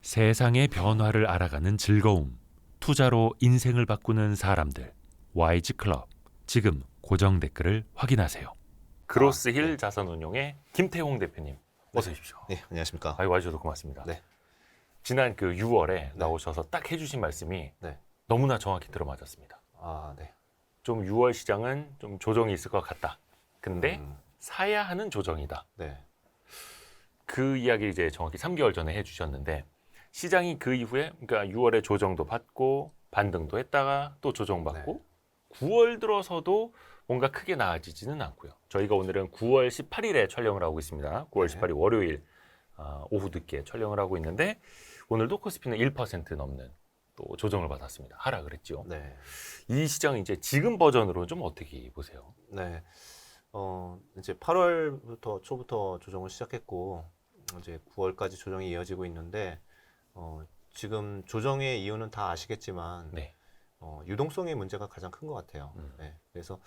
세상의 변화를 알아가는 즐거움, 투자로 인생을 바꾸는 사람들, YG 클럽. 지금 고정 댓글을 확인하세요. 그로스힐 자산운용의 김태홍 대표님, 어서 오십시오. 네, 안녕하십니까. 와주셔서 고맙습니다. 네. 지난 6월에 나오셔서 딱 해주신 말씀이 네. 너무나 정확히 들어맞았습니다. 네. 좀 6월 시장은 좀 조정이 있을 것 같다. 근데 사야 하는 조정이다. 네. 그 이야기 이제 정확히 3개월 전에 해주셨는데, 시장이 그 이후에 그러니까 6월에 조정도 받고 반등도 했다가 또 조정받고 9월 들어서도 뭔가 크게 나아지지는 않고요. 저희가 오늘은 9월 18일에 촬영을 하고 있습니다. 9월 18일 월요일 오후 늦게 촬영을 하고 있는데, 오늘도 코스피는 1% 넘는 또 조정을 받았습니다. 하락을 했죠. 네. 이 시장 이제 지금 버전으로 좀 어떻게 보세요? 네. 이제 8월부터 초부터 조정을 시작했고 이제 9월까지 조정이 이어지고 있는데 지금 조정의 이유는 다 아시겠지만 네. 유동성의 문제가 가장 큰 것 같아요. 네. 그래서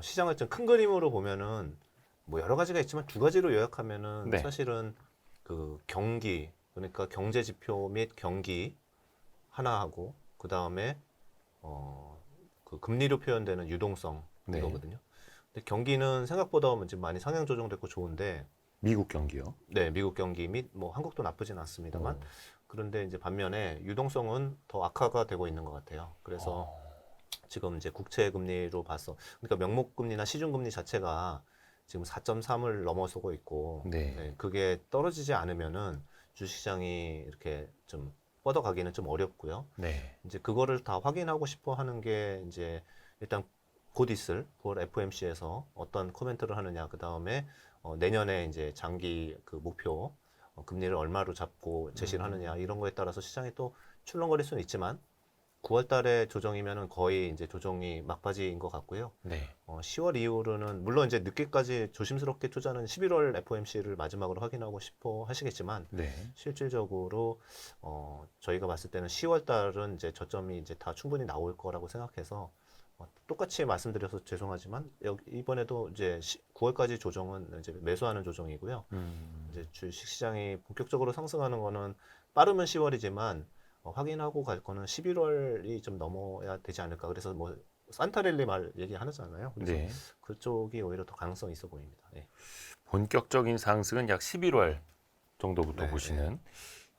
시장을 좀 큰 그림으로 보면은 뭐 여러 가지가 있지만 두 가지로 요약하면은 네. 사실은 그 경기, 그러니까 경제 지표 및 경기 하나 하고 그 다음에 그 금리로 표현되는 유동성 네. 이거거든요. 근데 경기는 생각보다 이제 많이 상향 조정됐고 좋은데, 미국 경기요? 네, 미국 경기 및 뭐 한국도 나쁘진 않습니다만, 그런데 이제 반면에 유동성은 더 악화가 되고 있는 것 같아요. 그래서 지금 이제 국채 금리로 봐서, 그러니까 명목 금리나 시중 금리 자체가 지금 4.3을 넘어서고 있고, 네. 그게 떨어지지 않으면은 주식시장이 이렇게 좀 뻗어가기는 좀 어렵고요. 네. 이제 그거를 다 확인하고 싶어 하는 게 이제 일단 곧 있을 볼 FOMC에서 어떤 코멘트를 하느냐, 그 다음에 내년에 이제 장기 그 목표 금리를 얼마로 잡고 제시를 하느냐, 이런 거에 따라서 시장이 또 출렁거릴 수는 있지만 9월 달에 조정이면은 거의 이제 조정이 막바지인 것 같고요. 네. 10월 이후로는 물론 이제 늦게까지 조심스럽게 투자는 11월 FOMC를 마지막으로 확인하고 싶어 하시겠지만, 네. 실질적으로 저희가 봤을 때는 10월 달은 이제 저점이 이제 다 충분히 나올 거라고 생각해서 똑같이 말씀드려서 죄송하지만 이번에도 이제 9월까지 조정은 이제 매수하는 조정이고요. 이제 주식 시장이 본격적으로 상승하는 거는 빠르면 10월이지만 확인하고 갈 거는 11월이 좀 넘어야 되지 않을까. 그래서 뭐 산타랠리 말 얘기하잖아요. 그래서 네. 그쪽이 오히려 더 가능성이 있어 보입니다. 네. 본격적인 상승은 약 11월 정도부터 네, 보시는.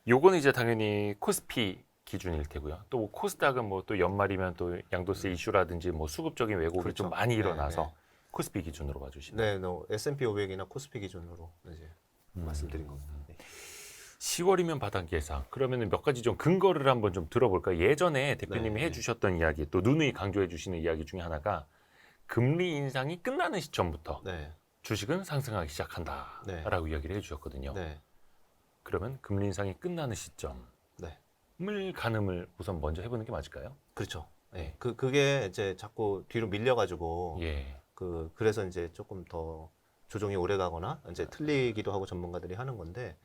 요거는 이제 당연히 코스피 기준일 테고요. 또 코스닥은 뭐 또 연말이면 또 양도세 이슈라든지 뭐 수급적인 왜곡이 그렇죠. 좀 많이 네, 일어나서 네. 코스피 기준으로 봐주시면. 네, S&P 500이나 코스피 기준으로 이제 말씀드린 겁니다. 네. 10월이면 바닥 예상. 그러면은 몇 가지 좀 근거를 한번 좀 들어볼까요? 예전에 대표님이 네. 해주셨던 이야기, 또 누누이 강조해 주시는 이야기 중에 하나가 금리 인상이 끝나는 시점부터 네. 주식은 상승하기 시작한다라고 이야기를 해주셨거든요. 네. 그러면 금리 인상이 끝나는 시점을 네. 가늠을 우선 먼저 해보는 게 맞을까요? 그렇죠. 네. 그게 이제 자꾸 뒤로 밀려가지고 예. 그래서 이제 조금 더 조정이 오래 가거나 이제 틀리기도 하고 전문가들이 하는 건데,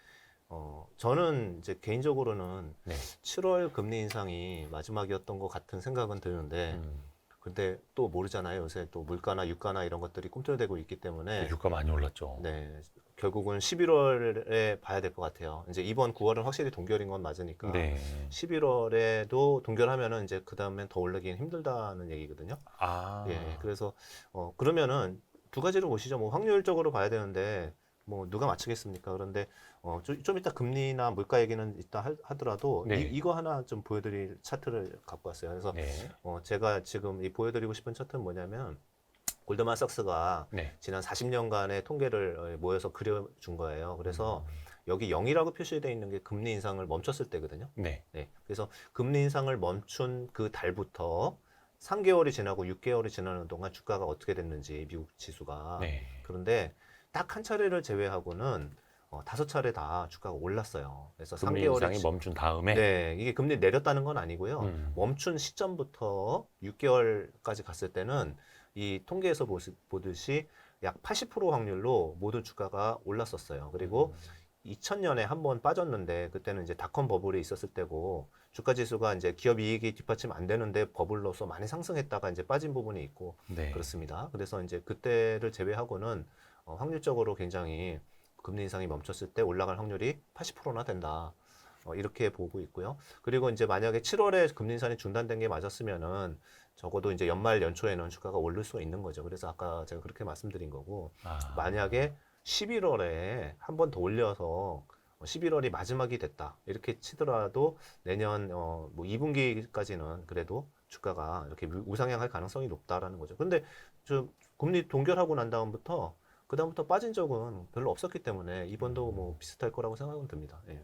저는 이제 개인적으로는 네. 7월 금리 인상이 마지막이었던 것 같은 생각은 드는데, 근데 또 모르잖아요. 요새 또 물가나 유가나 이런 것들이 꿈틀대고 있기 때문에, 유가 많이 올랐죠. 네, 결국은 11월에 봐야 될 것 같아요. 이제 이번 9월은 확실히 동결인 건 맞으니까 네. 11월에도 동결하면은 이제 그 다음엔 더 올라가긴 힘들다는 얘기거든요. 아. 예, 그래서 그러면은 두 가지로 보시죠. 뭐 확률적으로 봐야 되는데 뭐 누가 맞추겠습니까? 그런데 좀 이따 금리나 물가 얘기는 이따 하더라도 네. 이거 하나 좀 보여드릴 차트를 갖고 왔어요. 그래서 네. 제가 지금 이 보여드리고 싶은 차트는 뭐냐면, 골드만삭스가 네. 지난 40년간의 통계를 모여서 그려준 거예요. 그래서 여기 0이라고 표시되어 있는 게 금리 인상을 멈췄을 때거든요. 네. 네. 그래서 금리 인상을 멈춘 그 달부터 3개월이 지나고 6개월이 지나는 동안 주가가 어떻게 됐는지, 미국 지수가. 네. 그런데 딱 한 차례를 제외하고는 5차례 다 주가가 올랐어요. 그래서 금리 3개월이 인상이 멈춘 다음에. 네, 이게 금리 내렸다는 건 아니고요. 음. 멈춘 시점부터 6개월까지 갔을 때는 이 통계에서 보듯이 약 80% 확률로 모든 주가가 올랐었어요. 그리고 2000년에 한 번 빠졌는데, 그때는 이제 닷컴 버블이 있었을 때고, 주가 지수가 이제 기업 이익이 뒷받침 안 되는데 버블로서 많이 상승했다가 이제 빠진 부분이 있고 네. 그렇습니다. 그래서 이제 그때를 제외하고는 확률적으로 굉장히 금리 인상이 멈췄을 때 올라갈 확률이 80%나 된다. 이렇게 보고 있고요. 그리고 이제 만약에 7월에 금리 인상이 중단된 게 맞았으면은 적어도 이제 연말 연초에는 주가가 오를 수가 있는 거죠. 그래서 아까 제가 그렇게 말씀드린 거고, 아, 만약에 11월에 한 번 더 올려서 11월이 마지막이 됐다 이렇게 치더라도 내년 뭐 2분기까지는 그래도 주가가 이렇게 우상향할 가능성이 높다라는 거죠. 근데 저 금리 동결하고 난 다음부터 그다음부터 빠진 적은 별로 없었기 때문에 이번도 뭐 비슷할 거라고 생각은 듭니다. 예.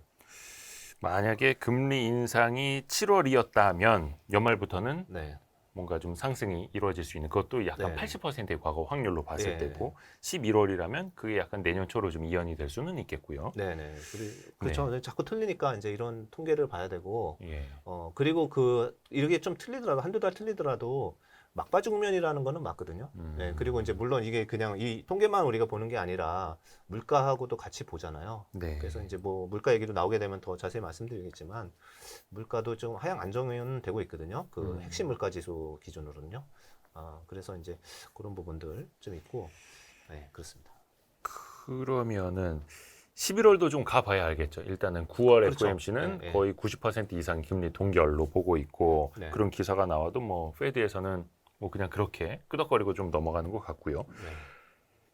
만약에 금리 인상이 7월이었다면 연말부터는 네. 뭔가 좀 상승이 이루어질 수 있는 그것도 약간 네. 80%의 과거 확률로 봤을 예. 때고 11월이라면 그게 약간 내년 초로 좀 이연이 될 수는 있겠고요. 네네. 그렇죠. 자꾸 틀리니까 이제 이런 통계를 봐야 되고, 예. 그리고 이렇게 좀 틀리더라도, 한두 달 틀리더라도, 막바지 국면이라는 거는 맞거든요. 네, 그리고 이제 물론 이게 그냥 이 통계만 우리가 보는 게 아니라 물가하고도 같이 보잖아요. 네. 그래서 이제 뭐 물가 얘기도 나오게 되면 더 자세히 말씀드리겠지만, 물가도 좀 하향 안정은 되고 있거든요. 그 핵심 물가 지수 기준으로는요. 그래서 이제 그런 부분들 좀 있고, 네, 그렇습니다. 그러면은 11월도 좀 가봐야 알겠죠. 일단은 9월 그렇죠. FOMC는 네, 네. 거의 90% 이상 금리 동결로 보고 있고 네. 그런 기사가 나와도 뭐 페드에서는 뭐 그냥 그렇게 끄덕거리고 좀 넘어가는 것 같고요. 네.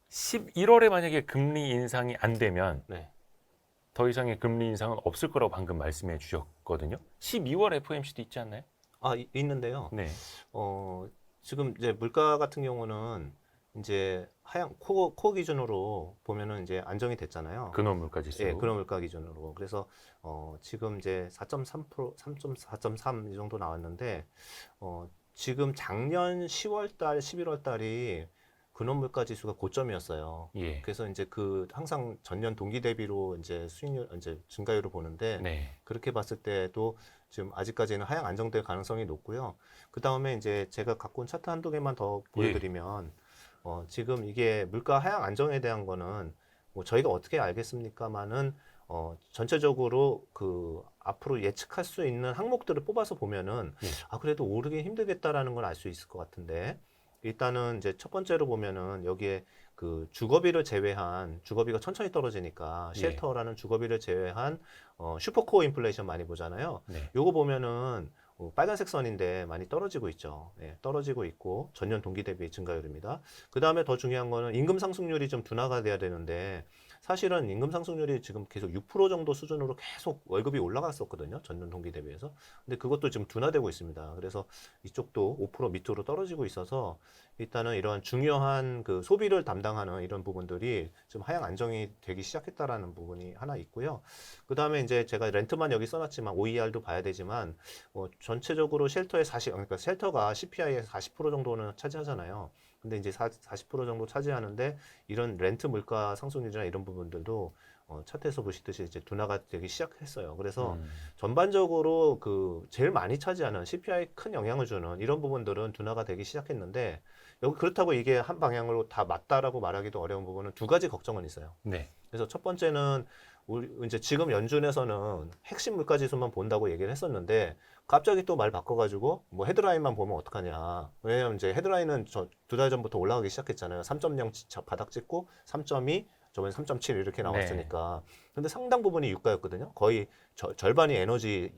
11월에 만약에 금리 인상이 안 되면 네. 더 이상의 금리 인상은 없을 거라고 방금 말씀해 주셨거든요. 12월 FOMC도 있지 않나요? 있는데요. 네. 지금 이제 물가 같은 경우는 이제 코어 기준으로 보면은 이제 안정이 됐잖아요. 근원 물가 지수. 예, 근원 물가 기준으로. 그래서 지금 이제 4.3%, 4.3 이 정도 나왔는데 지금 작년 10월 달, 11월 달이 근원 물가 지수가 고점이었어요. 예. 그래서 이제 항상 전년 동기 대비로 이제 수익률 이제 증가율을 보는데 네. 그렇게 봤을 때도 지금 아직까지는 하향 안정될 가능성이 높고요. 그 다음에 이제 제가 갖고 온 차트 한두 개만 더 보여드리면, 지금 이게 물가 하향 안정에 대한 거는 뭐 저희가 어떻게 알겠습니까만은, 전체적으로 앞으로 예측할 수 있는 항목들을 뽑아서 보면은, 예. 그래도 오르기 힘들겠다라는 걸 알 수 있을 것 같은데, 일단은 이제 첫 번째로 보면은 여기에 주거비가 천천히 떨어지니까 예. 쉘터라는 주거비를 제외한 슈퍼코어 인플레이션 많이 보잖아요. 네. 요거 보면은 빨간색 선인데 많이 떨어지고 있죠. 예, 떨어지고 있고 전년 동기 대비 증가율입니다. 그 다음에 더 중요한 거는 임금 상승률이 좀 둔화가 돼야 되는데 사실은 임금 상승률이 지금 계속 6% 정도 수준으로 계속 월급이 올라갔었거든요. 전년 동기 대비해서. 근데 그것도 지금 둔화되고 있습니다. 그래서 이쪽도 5% 밑으로 떨어지고 있어서 일단은 이러한 중요한 소비를 담당하는 이런 부분들이 좀 하향 안정이 되기 시작했다라는 부분이 하나 있고요. 그 다음에 이제 제가 렌트만 여기 써놨지만 OER도 봐야 되지만 전체적으로 그러니까 쉘터가 CPI의 40% 정도는 차지하잖아요. 근데 이제 40% 정도 차지하는데 이런 렌트 물가 상승률이나 이런 부분들도 차트에서 보시듯이 이제 둔화가 되기 시작했어요. 그래서 전반적으로 제일 많이 차지하는 CPI 큰 영향을 주는 이런 부분들은 둔화가 되기 시작했는데 여기 그렇다고 이게 한 방향으로 다 맞다라고 말하기도 어려운 부분은 두 가지 걱정은 있어요. 네. 그래서 첫 번째는 우리 이제 지금 연준에서는 핵심 물가 지수만 본다고 얘기를 했었는데 갑자기 또 말 바꿔가지고 뭐 헤드라인만 보면 어떡하냐. 왜냐면 이제 헤드라인은 두 달 전부터 올라가기 시작했잖아요. 3.0 바닥 찍고 3.2 저번에 3.7 이렇게 나왔으니까. 근데 상당 부분이 유가였거든요. 거의 절반이 에너지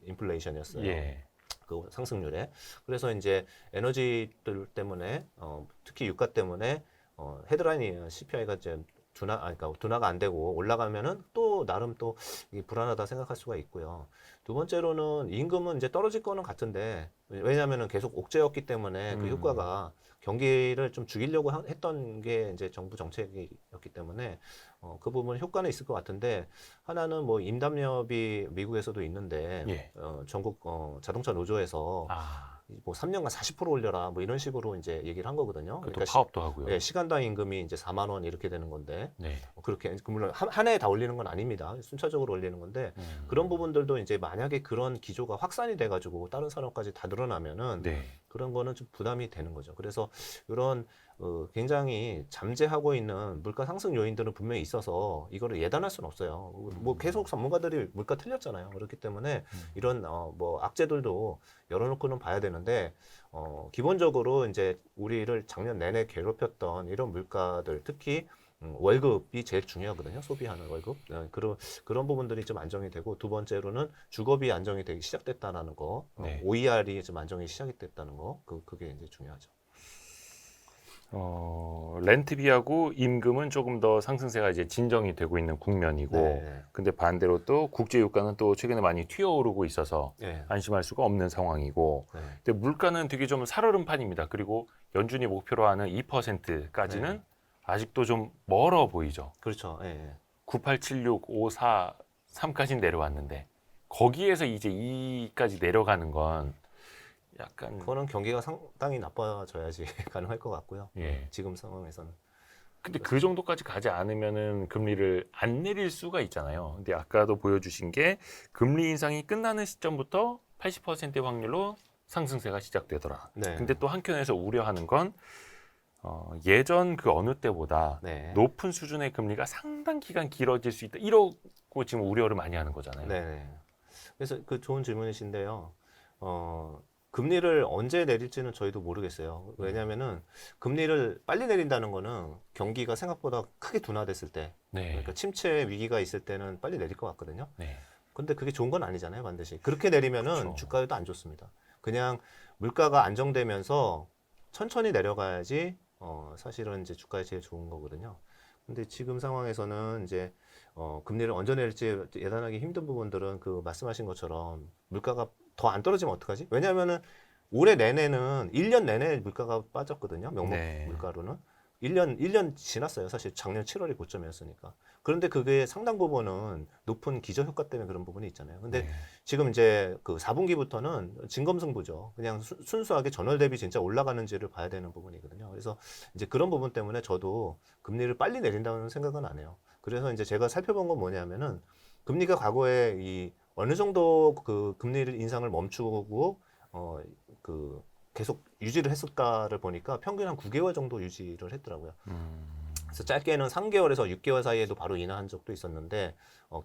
인플레이션이었어요. 예. 그 상승률에. 그래서 이제 에너지들 때문에 특히 유가 때문에 헤드라인이 CPI가 이제 그러니까 둔화가 안 되고 올라가면은 또 나름 또 이게 불안하다 생각할 수가 있고요. 두 번째로는 임금은 이제 떨어질 거는 같은데 왜냐하면은 계속 옥죄였기 때문에 그 효과가 경기를 좀 죽이려고 했던 게 이제 정부 정책이었기 때문에 그 부분 효과는 있을 것 같은데 하나는 뭐 임담력이 미국에서도 있는데 예. 전국 자동차 노조에서 뭐 3년간 40% 올려라 뭐 이런 식으로 이제 얘기를 한 거거든요. 그것도 파업도 하고요. 예, 시간당 임금이 이제 4만 원 이렇게 되는 건데 네. 그렇게 물론 한 해에 다 올리는 건 아닙니다. 순차적으로 올리는 건데 그런 부분들도 이제 만약에 그런 기조가 확산이 돼가지고 다른 산업까지 다 늘어나면은 네. 그런 거는 좀 부담이 되는 거죠. 그래서 이런 굉장히 잠재하고 있는 물가 상승 요인들은 분명히 있어서 이거를 예단할 수는 없어요. 뭐 계속 전문가들이 물가 틀렸잖아요. 그렇기 때문에 이런 뭐 악재들도 열어놓고는 봐야 되는데 기본적으로 이제 우리를 작년 내내 괴롭혔던 이런 물가들 특히 월급이 제일 중요하거든요. 소비하는 월급. 그런 부분들이 좀 안정이 되고 두 번째로는 주거비 안정이 되기 시작됐다라는 거, 네. OER이 좀 안정이 시작됐다는 거, 그게 이제 중요하죠. 렌트비하고 임금은 조금 더 상승세가 이제 진정이 되고 있는 국면이고, 네. 근데 반대로 또 국제 유가는 또 최근에 많이 튀어오르고 있어서 네. 안심할 수가 없는 상황이고, 네. 근데 물가는 되게 좀 살얼음판입니다. 그리고 연준이 목표로 하는 2%까지는 네. 아직도 좀 멀어 보이죠. 그렇죠. 예. 9876, 54, 3까지 내려왔는데 거기에서 이제 2까지 내려가는 건 약간 그거는 경기가 상당히 나빠져야지 가능할 것 같고요. 예. 지금 상황에서는. 근데 그 정도까지 가지 않으면은 금리를 안 내릴 수가 있잖아요. 근데 아까도 보여주신 게 금리 인상이 끝나는 시점부터 80%의 확률로 상승세가 시작되더라. 네. 근데 또 한켠에서 우려하는 건 예전 그 어느 때보다 네. 높은 수준의 금리가 상당 기간 길어질 수 있다. 이러고 지금 우려를 많이 하는 거잖아요. 네. 그래서 그 좋은 질문이신데요. 금리를 언제 내릴지는 저희도 모르겠어요. 왜냐하면은 금리를 빨리 내린다는 거는 경기가 생각보다 크게 둔화됐을 때, 네. 그러니까 침체 위기가 있을 때는 빨리 내릴 것 같거든요. 네. 근데 그게 좋은 건 아니잖아요, 반드시. 그렇게 내리면은 그렇죠. 주가도 안 좋습니다. 그냥 물가가 안정되면서 천천히 내려가야지, 사실은 이제 주가에 제일 좋은 거거든요. 근데 지금 상황에서는 이제, 금리를 언제 내릴지 예단하기 힘든 부분들은 그 말씀하신 것처럼 물가가 더 안 떨어지면 어떡하지? 왜냐하면은 올해 내내는 1년 내내 물가가 빠졌거든요. 명목 네. 물가로는. 1년 지났어요. 사실 작년 7월이 고점이었으니까. 그런데 그게 상당 부분은 높은 기저 효과 때문에 그런 부분이 있잖아요. 근데 네. 지금 이제 그 4분기부터는 진검승부죠. 그냥 순수하게 전월 대비 진짜 올라가는지를 봐야 되는 부분이거든요. 그래서 이제 그런 부분 때문에 저도 금리를 빨리 내린다는 생각은 안 해요. 그래서 이제 제가 살펴본 건 뭐냐면은 금리가 과거에 이 어느 정도 그 금리를 인상을 멈추고 그 계속 유지를 했을까를 보니까 평균 한 9개월 정도 유지를 했더라고요. 그래서 짧게는 3개월에서 6개월 사이에도 바로 인하한 적도 있었는데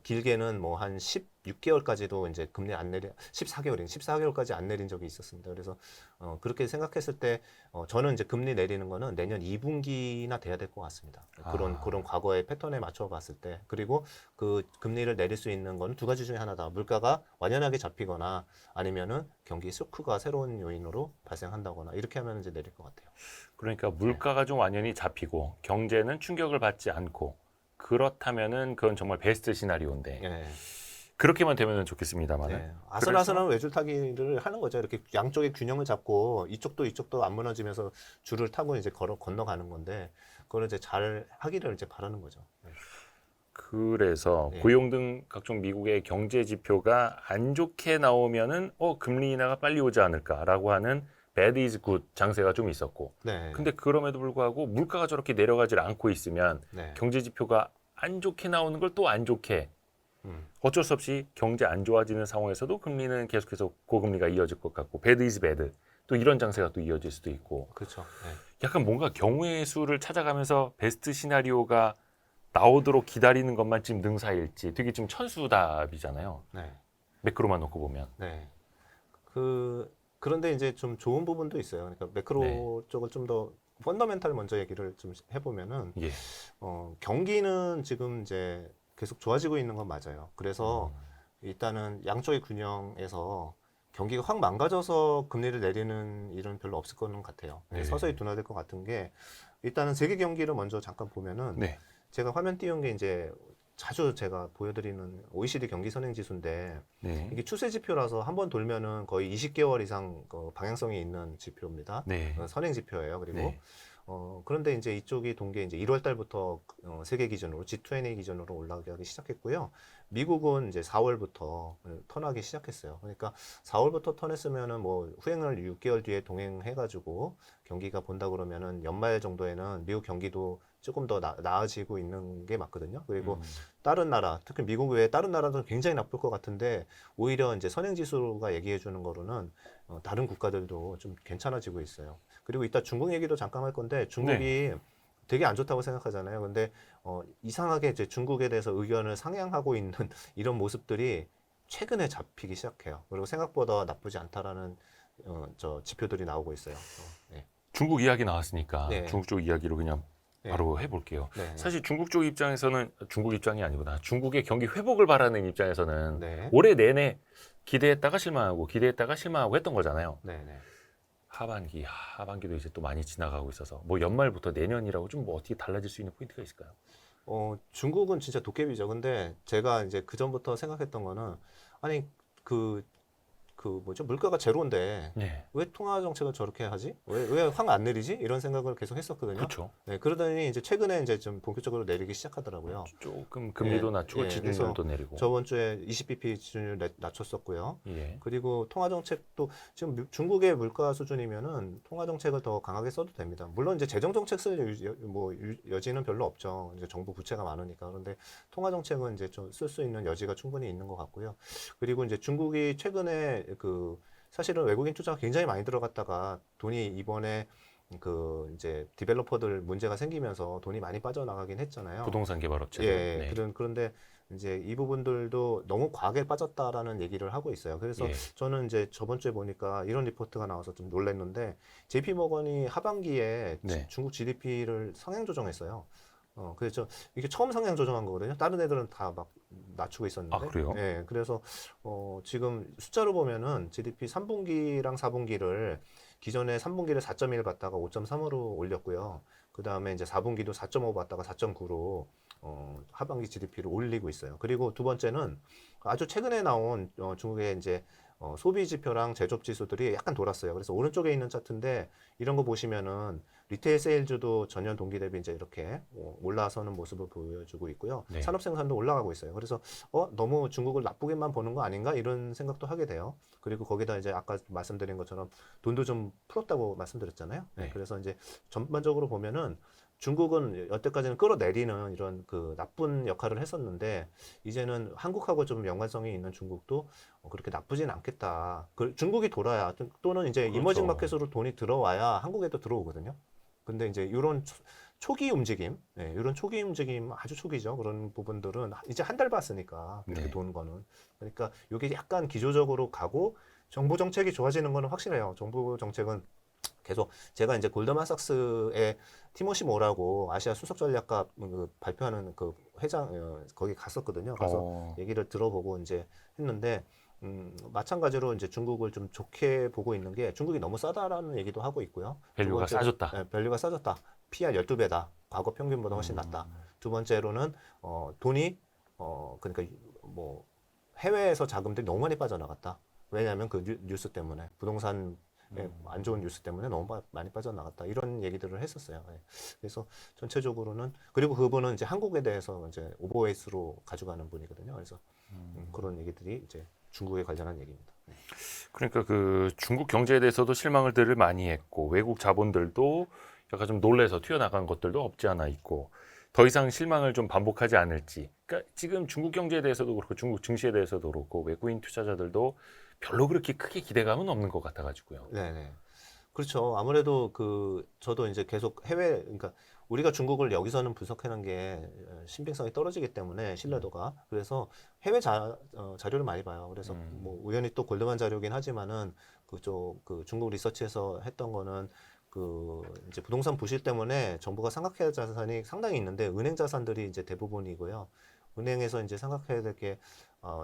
길게는 뭐 한 16개월까지도 이제 금리 안 내려 14개월까지 안 내린 적이 있었습니다. 그래서 그렇게 생각했을 때 저는 이제 금리 내리는 거는 내년 2분기나 돼야 될 것 같습니다. 그런 과거의 패턴에 맞춰 봤을 때 그리고 그 금리를 내릴 수 있는 건 두 가지 중에 하나다. 물가가 완연하게 잡히거나 아니면은 경기 쇼크가 새로운 요인으로 발생한다거나 이렇게 하면 이제 내릴 것 같아요. 그러니까 물가가 좀 완연히 잡히고 경제는 충격을 받지 않고 그렇다면은 그건 정말 베스트 시나리오인데 네. 그렇게만 되면 좋겠습니다만은. 네. 아슬아슬한 외줄타기를 하는 거죠. 이렇게 양쪽의 균형을 잡고 이쪽도 안 무너지면서 줄을 타고 이제 건너가는 건데 그걸 이제 잘 하기를 이제 바라는 거죠. 네. 그래서 네. 고용 등 각종 미국의 경제 지표가 안 좋게 나오면은 금리 인하가 빨리 오지 않을까라고 하는 bad is good 장세가 좀 있었고 네. 근데 그럼에도 불구하고 물가가 저렇게 내려가질 않고 있으면 네. 경제 지표가 안 좋게 나오는 걸 또 안 좋게 어쩔 수 없이 경제 안 좋아지는 상황에서도 금리는 계속해서 고금리가 이어질 것 같고 bad is bad 또 이런 장세가 또 이어질 수도 있고 그렇죠. 네. 약간 뭔가 경우의 수를 찾아가면서 베스트 시나리오가 나오도록 기다리는 것만 지금 능사일지 되게 좀 천수답이잖아요. 네. 매크로만 놓고 보면. 네. 그런데 이제 좀 좋은 부분도 있어요. 그러니까 매크로 쪽을 좀 더 펀더멘탈 먼저 얘기를 좀 해보면은 예. 경기는 지금 이제 계속 좋아지고 있는 건 맞아요. 그래서 일단은 양쪽의 균형에서 경기가 확 망가져서 금리를 내리는 일은 별로 없을 거는 같아요. 네. 서서히 둔화될 것 같은 게 일단은 세계 경기를 먼저 잠깐 보면은 네. 제가 화면 띄운 게 이제 자주 제가 보여드리는 OECD 경기 선행 지수인데 네. 이게 추세 지표라서 한번 돌면은 거의 20개월 이상 방향성이 있는 지표입니다. 네. 선행 지표예요. 그리고 네. 그런데 이제 이쪽이 동계 이제 1월 달부터 세계 기준으로 G20 기준으로 올라가기 시작했고요. 미국은 이제 4월부터 턴하기 시작했어요. 그러니까 4월부터 턴했으면은 뭐 후행을 6개월 뒤에 동행해가지고 경기가 본다 그러면은 연말 정도에는 미국 경기도 조금 더 나아지고 있는 게 맞거든요. 그리고 다른 나라, 특히 미국 외에 다른 나라도 굉장히 나쁠 것 같은데 오히려 이제 선행지수가 얘기해 주는 거로는 다른 국가들도 좀 괜찮아지고 있어요. 그리고 이따 중국 얘기도 잠깐 할 건데 중국이 되게 안 좋다고 생각하잖아요. 근데 이상하게 이제 중국에 대해서 의견을 상향하고 있는 이런 모습들이 최근에 잡히기 시작해요. 그리고 생각보다 나쁘지 않다라는 저 지표들이 나오고 있어요. 네. 중국 이야기 나왔으니까 네. 중국 쪽 이야기로 그냥 바로 해볼게요. 네. 사실 중국 쪽 입장에서는 중국 입장이 아니구나. 중국의 경기 회복을 바라는 입장에서는 네. 올해 내내 기대했다가 실망하고 기대했다가 실망하고 했던 거잖아요. 네. 네. 하반기도 이제 또 많이 지나가고 있어서 뭐 연말부터 내년이라고 좀 뭐 어떻게 달라질 수 있는 포인트가 있을까요? 중국은 진짜 도깨비죠. 근데 제가 이제 그 전부터 생각했던 거는 아니 뭐죠? 물가가 제로인데 네, 왜 통화 정책을 저렇게 하지? 왜 확 안 내리지? 이런 생각을 계속 했었거든요. 그렇죠. 네, 그러더니 이제 최근에 이제 좀 본격적으로 내리기 시작하더라고요. 조금 금리도 예, 낮추고 예, 지준율도 내리고. 저번 주에 20bp 지준율 낮췄었고요. 예. 그리고 통화 정책도 지금 중국의 물가 수준이면은 통화 정책을 더 강하게 써도 됩니다. 물론 이제 재정 정책 쓸 여지는 별로 없죠. 이제 정부 부채가 많으니까. 그런데 통화 정책은 이제 좀 쓸 수 있는 여지가 충분히 있는 것 같고요. 그리고 이제 중국이 최근에 사실은 외국인 투자가 굉장히 많이 들어갔다가 돈이 이번에 이제 디벨로퍼들 문제가 생기면서 돈이 많이 빠져나가긴 했잖아요. 부동산 개발업체. 예, 네. 그런데 이제 이 부분들도 너무 과하게 빠졌다라는 얘기를 하고 있어요. 그래서 예. 저는 이제 저번 주에 보니까 이런 리포트가 나와서 좀 놀랐는데 JP 모건이 하반기에 네. 중국 GDP를 상향 조정했어요. 그래서 이게 처음 상향 조정한 거거든요. 다른 애들은 다 막 낮추고 있었는데. 아, 그래요? 예, 그래서 지금 숫자로 보면은 GDP 3분기랑 4분기를 기존에 3분기를 4.1 봤다가 5.3으로 올렸고요. 그 다음에 이제 4분기도 4.5 봤다가 4.9로 하반기 GDP를 올리고 있어요. 그리고 두 번째는 아주 최근에 나온 중국의 이제 소비 지표랑 제조업 지수들이 약간 돌았어요. 그래서 오른쪽에 있는 차트인데 이런 거 보시면은 리테일 세일즈도 전년 동기 대비 이제 이렇게 올라서는 모습을 보여주고 있고요. 네. 산업 생산도 올라가고 있어요. 그래서 너무 중국을 나쁘게만 보는 거 아닌가 이런 생각도 하게 돼요. 그리고 거기다 이제 아까 말씀드린 것처럼 돈도 좀 풀었다고 말씀드렸잖아요. 네, 네. 그래서 이제 전반적으로 보면은 중국은 여태까지는 끌어내리는 이런 나쁜 역할을 했었는데 이제는 한국하고 좀 연관성이 있는 중국도 그렇게 나쁘진 않겠다. 중국이 돌아야 또는 이제 그렇죠. 이머징 마켓으로 돈이 들어와야 한국에도 들어오거든요. 근데 이제 이런 초기 움직임, 이런 초기 움직임 아주 초기죠. 그런 부분들은 이제 한 달 봤으니까 이렇게 네. 도는 거는. 그러니까 이게 약간 기조적으로 가고 정부 정책이 좋아지는 거는 확실해요. 정부 정책은 계속 제가 이제 골드만삭스의 티모시 모라고 아시아 수석 전략가 발표하는 그 회장 거기 갔었거든요. 가서 얘기를 들어보고 이제 했는데 마찬가지로 이제 중국을 좀 좋게 보고 있는 게 중국이 너무 싸다라는 얘기도 하고 있고요. 밸류가 싸졌다. 네, 밸류가 싸졌다. PR 12배다. 과거 평균보다 훨씬 낮다. 두 번째로는 돈이 그러니까 뭐 해외에서 자금들이 너무 많이 빠져나갔다. 왜냐하면 그 뉴스 때문에 부동산 안 좋은 뉴스 때문에 너무 많이 빠져나갔다 이런 얘기들을 했었어요. 예. 그래서 전체적으로는 그리고 그분은 이제 한국에 대해서 이제 오버웨이스로 가져가는 분이거든요. 그래서 그런 얘기들이 이제 중국에 관련한 얘기입니다. 네. 그러니까 그 중국 경제에 대해서도 실망을들을 많이 했고 외국 자본들도 약간 좀 놀래서 튀어나간 것들도 없지 않아 있고 더 이상 실망을 좀 반복하지 않을지. 그러니까 지금 중국 경제에 대해서도 그렇고 중국 증시에 대해서도 그렇고 외국인 투자자들도 별로 그렇게 크게 기대감은 없는 것 같아가지고요. 네네. 그렇죠. 아무래도 저도 이제 계속 그러니까 우리가 중국을 여기서는 분석하는 게 신빙성이 떨어지기 때문에 신뢰도가. 그래서 해외 자료를 많이 봐요. 그래서 뭐 우연히 또 골드만 자료긴 하지만은 중국 리서치에서 했던 거는 이제 부동산 부실 때문에 정부가 삼각해 자산이 상당히 있는데 은행 자산들이 이제 대부분이고요. 은행에서 이제 생각해야 될 게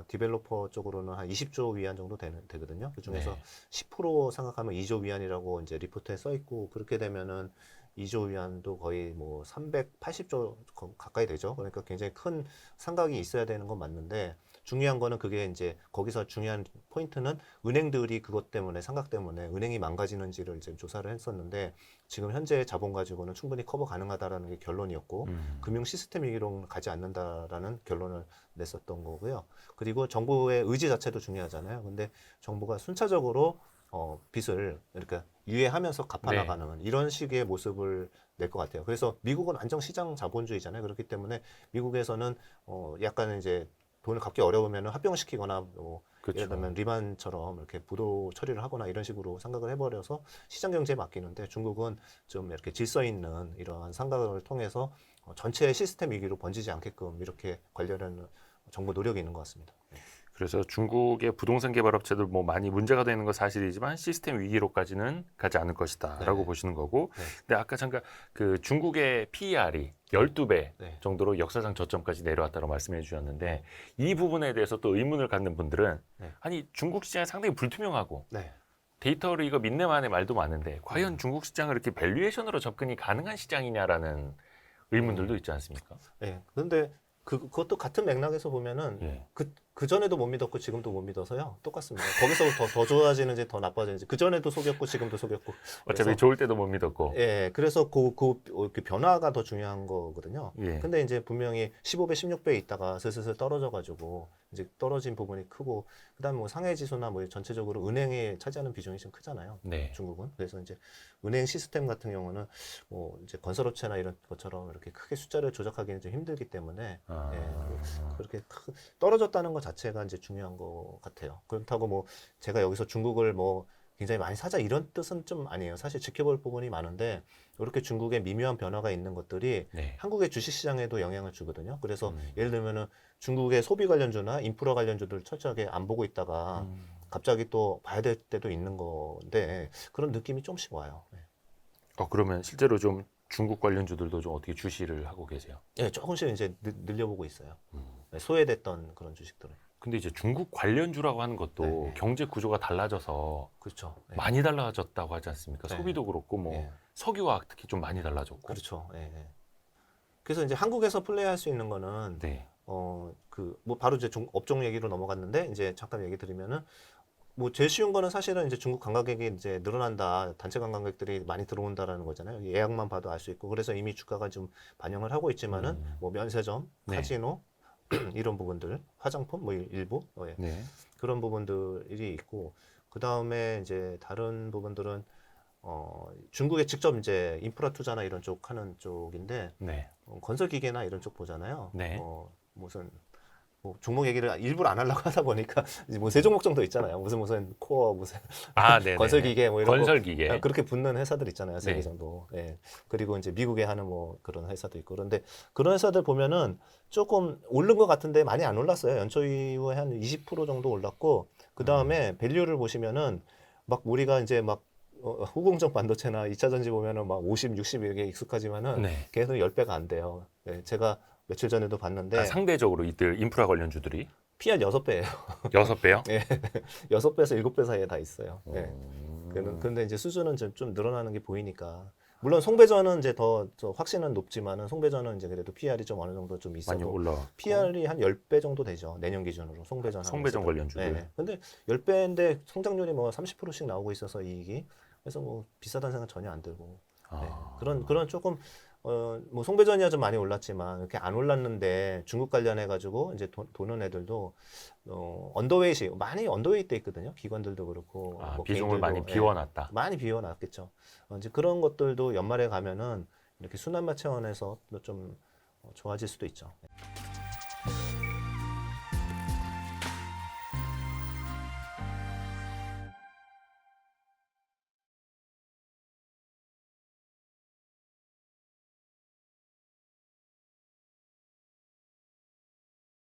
디벨로퍼 쪽으로는 한 20조 위안 정도 되거든요. 그 중에서 네. 10% 생각하면 2조 위안이라고 이제 리포트에 써 있고 그렇게 되면은 2조 위안도 거의 뭐 380조 가까이 되죠. 그러니까 굉장히 큰 상각이 있어야 되는 건 맞는데 중요한 거는 그게 이제 거기서 중요한 포인트는 은행들이 그것 때문에 삼각 때문에 은행이 망가지는지를 이제 조사를 했었는데 지금 현재 자본 가지고는 충분히 커버 가능하다라는 게 결론이었고 금융 시스템 위기로 가지 않는다라는 결론을 냈었던 거고요. 그리고 정부의 의지 자체도 중요하잖아요. 근데 정부가 순차적으로 빚을 이렇게 유예하면서 갚아나가는 이런 식의 모습을 낼 것 같아요. 그래서 미국은 완전 시장 자본주의잖아요. 그렇기 때문에 미국에서는 약간 이제 돈을 갚기 어려우면 합병시키거나 그렇죠. 예를 들면 리만처럼 이렇게 부도 처리를 하거나 이런 식으로 생각을 해버려서 시장 경제에 맡기는데 중국은 좀 이렇게 질서 있는 이러한 상각을 통해서 전체 시스템 위기로 번지지 않게끔 이렇게 관련한 정부 노력이 있는 것 같습니다. 그래서 중국의 부동산 개발 업체들 뭐 많이 문제가 되는 건 사실이지만 시스템 위기로까지는 가지 않을 것이다라고 네. 보시는 거고. 네. 근데 아까 잠깐 그 중국의 PER이 12배 네. 정도로 역사상 저점까지 내려왔다고 말씀해 주셨는데 이 부분에 대해서 또 의문을 갖는 분들은 네. 아니 중국 시장이 상당히 불투명하고 네. 데이터를 이거 믿네만의 말도 많은데 과연 중국 시장을 이렇게 밸류에이션으로 접근이 가능한 시장이냐라는 의문들도 있지 않습니까? 네. 그런데 그것도 같은 맥락에서 보면은 예. 그 전에도 못 믿었고 지금도 못 믿어서요. 똑같습니다. 거기서 더 좋아지는지 더 나빠지는지 그 전에도 속였고 지금도 속였고. 어차피 그래서, 좋을 때도 못 믿었고. 예, 그래서 그 변화가 더 중요한 거거든요. 예. 근데 이제 분명히 15배, 16배 있다가 슬슬 떨어져가지고 이제 떨어진 부분이 크고 그다음에 뭐 상해 지수나 뭐 전체적으로 은행이 차지하는 비중이 좀 크잖아요. 네. 중국은. 그래서 이제 은행 시스템 같은 경우는 뭐 이제 건설업체나 이런 것처럼 이렇게 크게 숫자를 조작하기는 좀 힘들기 때문에 아. 예, 그렇게 떨어졌다는 것 자체가 이제 중요한 것 같아요. 그렇다고 뭐 제가 여기서 중국을 뭐 굉장히 많이 사자 이런 뜻은 좀 아니에요. 사실 지켜볼 부분이 많은데 이렇게 중국의 미묘한 변화가 있는 것들이 네. 한국의 주식시장에도 영향을 주거든요. 그래서 음. 예를 들면은 중국의 소비 관련주나 인프라 관련주들 철저하게 안 보고 있다가 갑자기 또 봐야 될 때도 있는 건데 그런 느낌이 좀씩 와요. 네. 그러면 실제로 좀 중국 관련주들도 좀 어떻게 주시를 하고 계세요? 네, 조금씩 이제 늘려보고 있어요. 음. 네, 소외됐던 그런 주식들을. 근데 이제 중국 관련주라고 하는 것도 네. 경제 구조가 달라져서 그렇죠. 네. 많이 달라졌다고 하지 않습니까? 네. 소비도 그렇고 뭐 네. 석유와 특히 좀 많이 달라졌고. 그렇죠. 예, 예. 그래서 이제 한국에서 플레이할 수 있는 거는 네. 뭐 바로 이제 업종 얘기로 넘어갔는데 이제 잠깐 얘기 드리면은 뭐 제일 쉬운 거는 사실은 이제 중국 관광객이 이제 늘어난다, 단체 관광객들이 많이 들어온다라는 거잖아요. 예약만 봐도 알 수 있고 그래서 이미 주가가 좀 반영을 하고 있지만은 뭐 면세점, 네. 카지노 이런 부분들, 화장품 뭐 일부 예. 네. 그런 부분들이 있고 그 다음에 이제 다른 부분들은 중국에 직접 이제 인프라 투자나 이런 쪽 하는 쪽인데 네. 건설 기계나 이런 쪽 보잖아요. 네. 무슨 뭐 종목 얘기를 일부러 안 하려고 하다 보니까 이제 뭐 세 종목 정도 있잖아요. 무슨 코어 무슨 네. 건설 기계 뭐 이런 건설 거 기계. 그렇게 붙는 회사들 있잖아요. 세 개 네. 정도. 예. 그리고 이제 미국에 하는 뭐 그런 회사도 있고 그런데 그런 회사들 보면은 조금 오른 것 같은데 많이 안 올랐어요. 연초 이후에 한 20% 정도 올랐고 그 다음에 밸류를 보시면은 막 우리가 이제 막 후공정 반도체나 2차 전지 보면은 막 50, 60 이렇게 익숙하지만은 네. 걔네들 10배가 안 돼요. 예, 제가 며칠 전에도 봤는데 상대적으로 이들 인프라 관련주들이 PR 6배예요. 6배요? 예. 6배에서 7배 사이에 다 있어요. 예. 음. 근데 이제 수준은 좀 늘어나는 게 보이니까. 물론 송배전은 이제 더 확신은 높지만은 송배전은 이제 그래도 PR이 좀 어느 정도 좀 많이 있었고 올라. PR이 한 10배 정도 되죠. 내년 기준으로 송배전 성배전 관련주들. 네. 근데 10배인데 성장률이 뭐 30%씩 나오고 있어서 이익이 그래서 뭐 비싸다는 생각 전혀 안 들고. 네. 그런 조금 뭐 송배전이야 좀 많이 올랐지만 이렇게 안 올랐는데 중국 관련해 가지고 이제 도는 애들도 언더웨이시 많이 언더웨이 돼 있거든요. 기관들도 그렇고 뭐 비중을 개인들도, 많이 예, 비워놨다. 많이 비워놨겠죠. 이제 그런 것들도 연말에 가면은 이렇게 순환마 차원에서 좀 좋아질 수도 있죠.